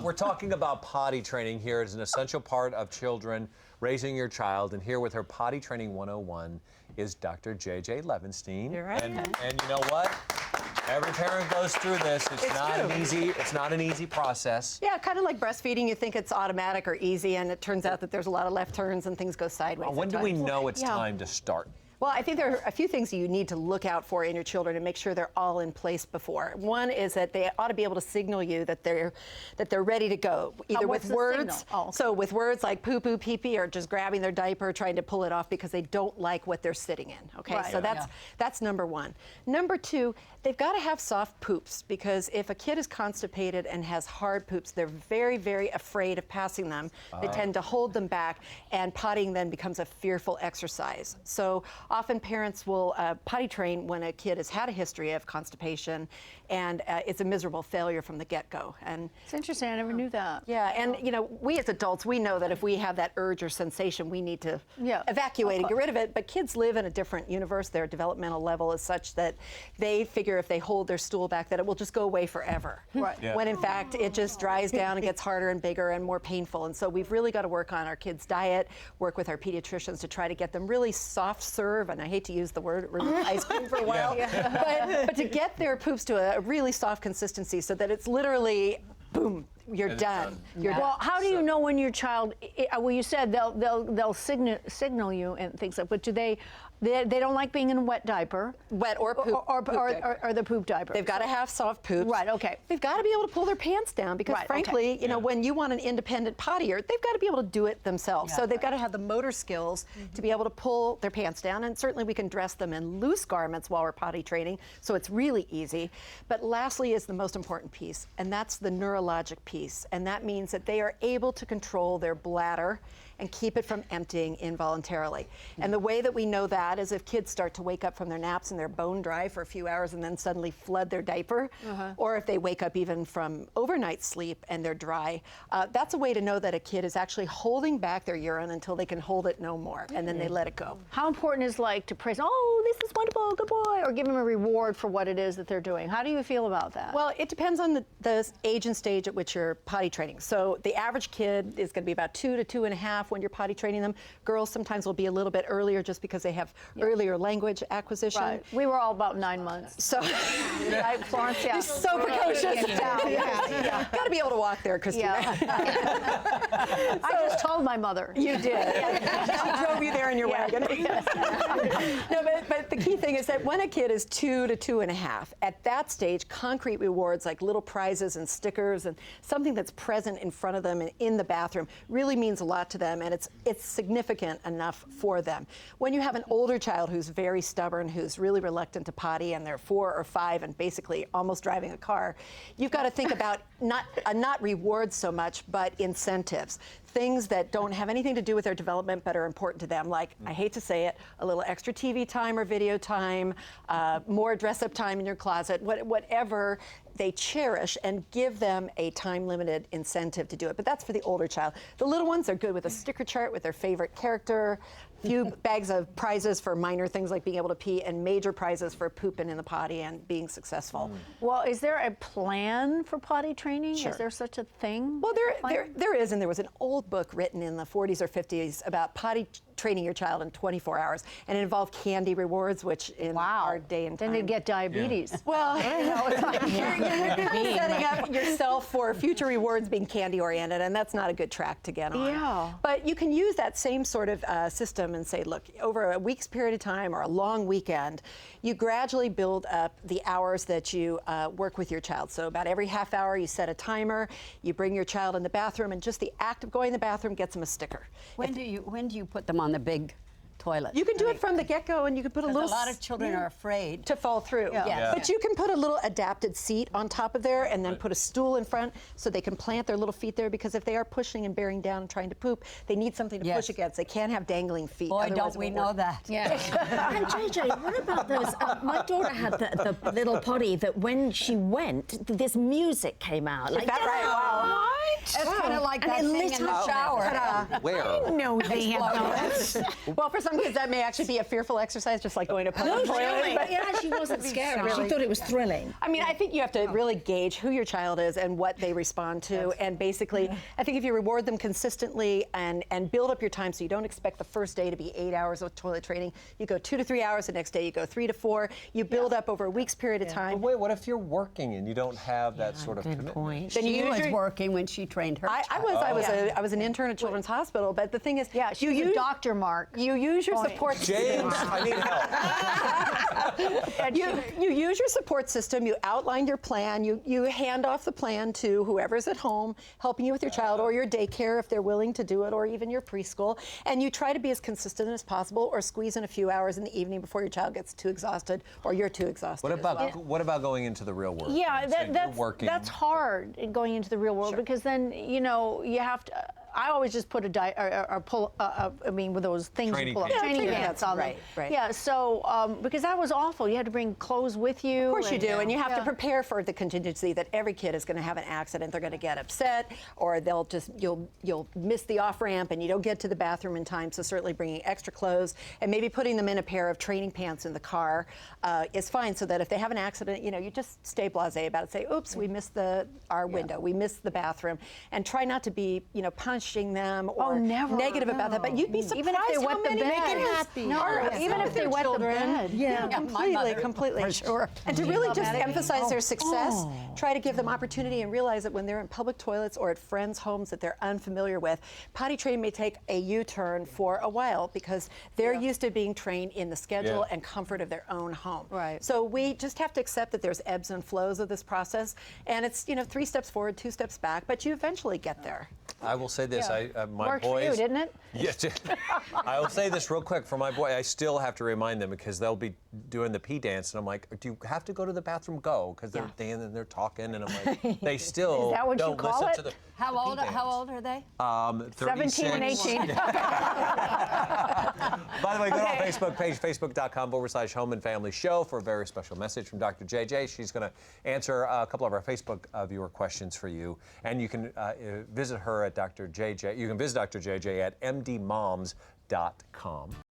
We're talking about potty training here. It's an essential part of children raising your child. And here with her Potty Training 101 is Dr. J.J. Levenstein. You're right. And you know what? Every parent goes through this. It's not an easy process. Yeah, kind of like breastfeeding. You think it's automatic or easy, and it turns out that there's a lot of left turns and things go sideways. Well, when do we know it's time to start? Well, I think there are a few things you need to look out for in your children and make sure they're all in place before. One is that they ought to be able to signal you that they're ready to go, either with words. So with words like poo poo pee pee, or just grabbing their diaper, trying to pull it off because they don't like what they're sitting in. Okay, right. So that's number one. Number two, they've got to have soft poops, because if a kid is constipated and has hard poops, they're very, very afraid of passing them. They tend to hold them back, and pottying then becomes a fearful exercise. So often parents will potty train when a kid has had a history of constipation, and it's a miserable failure from the get-go. And it's interesting, I never knew that. Yeah, and you know, we as adults, we know that if we have that urge or sensation, we need to evacuate and get rid of it. But kids live in a different universe. Their developmental level is such that they figure if they hold their stool back, that it will just go away forever. Right. Yeah. When in fact, it just dries down and gets harder and bigger and more painful. And so we've really got to work on our kids' diet, work with our pediatricians to try to get them really soft serve, and I hate to use the word ice cream for a while, but to get their poops to a really soft consistency so that it's literally, boom, you're done. Well, how do you know when your child? Well, you said they'll signal you and things like. But do they don't like being in a wet diaper, wet or poop, or the poop diaper. They've got to have soft poops. Right. Okay. They've got to be able to pull their pants down, because frankly, you know, when you want an independent pottier, they've got to be able to do it themselves. So they've got to have the motor skills to be able to pull their pants down. And certainly we can dress them in loose garments while we're potty training, so it's really easy. But lastly is the most important piece, and that's the neurologic piece. And that means that they are able to control their bladder and keep it from emptying involuntarily. And the way that we know that is if kids start to wake up from their naps and they're bone dry for a few hours and then suddenly flood their diaper, or if they wake up even from overnight sleep and they're dry. That's a way to know that a kid is actually holding back their urine until they can hold it no more, and then they let it go. How important is like to praise, oh, this is wonderful, good boy, or give them a reward for what it is that they're doing? How do you feel about that? Well, it depends on the age and stage at which you're potty training. So the average kid is going to be about 2 to 2.5 when you're potty training them. Girls sometimes will be a little bit earlier just because they have earlier language acquisition. Right. We were all about 9 months. So, right, Florence, you're so precocious. Got to be able to walk there, Christina. I just told my mother. You did. She drove you there in your wagon. No, but the key thing is that when a kid is 2 to 2.5, at that stage, concrete rewards like little prizes and stickers and something that's present in front of them and in the bathroom really means a lot to them, and it's significant enough for them. When you have an older child who's very stubborn, who's really reluctant to potty, and they're 4 or 5 and basically almost driving a car, you've got to think about not rewards so much, but incentives. Things that don't have anything to do with their development but are important to them, like, I hate to say it, a little extra TV time or video time, more dress-up time in your closet, whatever they cherish, and give them a time-limited incentive to do it. But that's for the older child. The little ones are good with a sticker chart with their favorite character, few bags of prizes for minor things like being able to pee, and major prizes for pooping in the potty and being successful. Well, is there a plan for potty training? Sure. Is there such a thing? Well, there is, and there was an old book written in the 40s or 50s about potty training your child in 24 hours, and it involved candy rewards, which in our day and time. Then they'd get diabetes. Yeah. Well, you know, it's like you're setting up yourself for future rewards being candy-oriented, and that's not a good track to get on. Yeah. But you can use that same sort of system and say, look, over a week's period of time or a long weekend, you gradually build up the hours that you work with your child. So about every half hour, you set a timer, you bring your child in the bathroom, and just the act of going in the bathroom gets them a sticker. When do you put them on the big toilet? You can do it from the get-go, and you can put a little... A lot of children are afraid to fall through. Yeah. But you can put a little adapted seat on top of there, and then put a stool in front so they can plant their little feet there, because if they are pushing and bearing down and trying to poop, they need something to push against. They can't have dangling feet. Boy, don't we know that. Yeah. And JJ, what about those? My daughter had the little potty that when she went, this music came out. Like, is that right? Wow. It's kind of like like And that it thing lit in the up. shower. Where? No, they have not. Well, for some kids, that may actually be a fearful exercise, just like going to a public toilet. Really? but- Yeah, she wasn't scared. She thought it was thrilling. I mean, I think you have to really gauge who your child is and what they respond to. And basically, I think if you reward them consistently and build up your time so you don't expect the first day to be 8 hours of toilet training, you go 2 to 3 hours, the next day you go 3 to 4, you build up over a week's period of But time. wait, what if you're working and you don't have that sort of commitment? Point. Then She you was usually- working when she trained her I child. was an intern at Children's Hospital, but the thing is, Yeah, she was a doctor, Mark. You use your support James, I need help. You use your support system, you outline your plan, you hand off the plan to whoever's at home helping you with your child or your daycare if they're willing to do it, or even your preschool, and you try to be as consistent as possible or squeeze in a few hours in the evening before your child gets too exhausted or you're too exhausted. What about going into the real world? Yeah, So you're working. that's hard going into the real world because then you have to. I always just put with those things Training you pull up, pants. training Yeah, pants on them. right. Yeah, so because that was awful. You had to bring clothes with you. Of course you do, and you have to prepare for the contingency that every kid is going to have an accident. They're going to get upset, or you'll miss the off ramp, and you don't get to the bathroom in time. So certainly bringing extra clothes and maybe putting them in a pair of training pants in the car is fine. So that if they have an accident, you just stay blasé about it. Say, "Oops, we missed our window. We missed the bathroom," and try not to be punishing them or never, negative about that. But you'd be surprised even if they how wet the many bed. kids are Even if they wet the bed. Yeah, my mother, completely. for sure. And to really just emphasize their success, try to give them opportunity and realize that when they're in public toilets or at friends' homes that they're unfamiliar with, potty training may take a U-turn for a while because they're used to being trained in the schedule and comfort of their own home. Right. So we just have to accept that there's ebbs and flows of this process, and it's 3 steps forward, 2 steps back, but you eventually get there. I will say this: my Worked boys. for you, didn't it? Yes. I will say this real quick for my boy. I still have to remind them because they'll be doing the pee dance, and I'm like, "Do you have to go to the bathroom? Go," because they're dancing and they're talking, and I'm like, they still Is that what you don't call listen it? to the. How the pee old? dance. How old are they? 17 and 36. 18. By the way, go to our Facebook page, facebook.com/Home and Family Show for a very special message from Dr. JJ. She's going to answer a couple of our Facebook viewer questions for you. And you can visit her at Dr. JJ. You can visit Dr. JJ at mdmoms.com.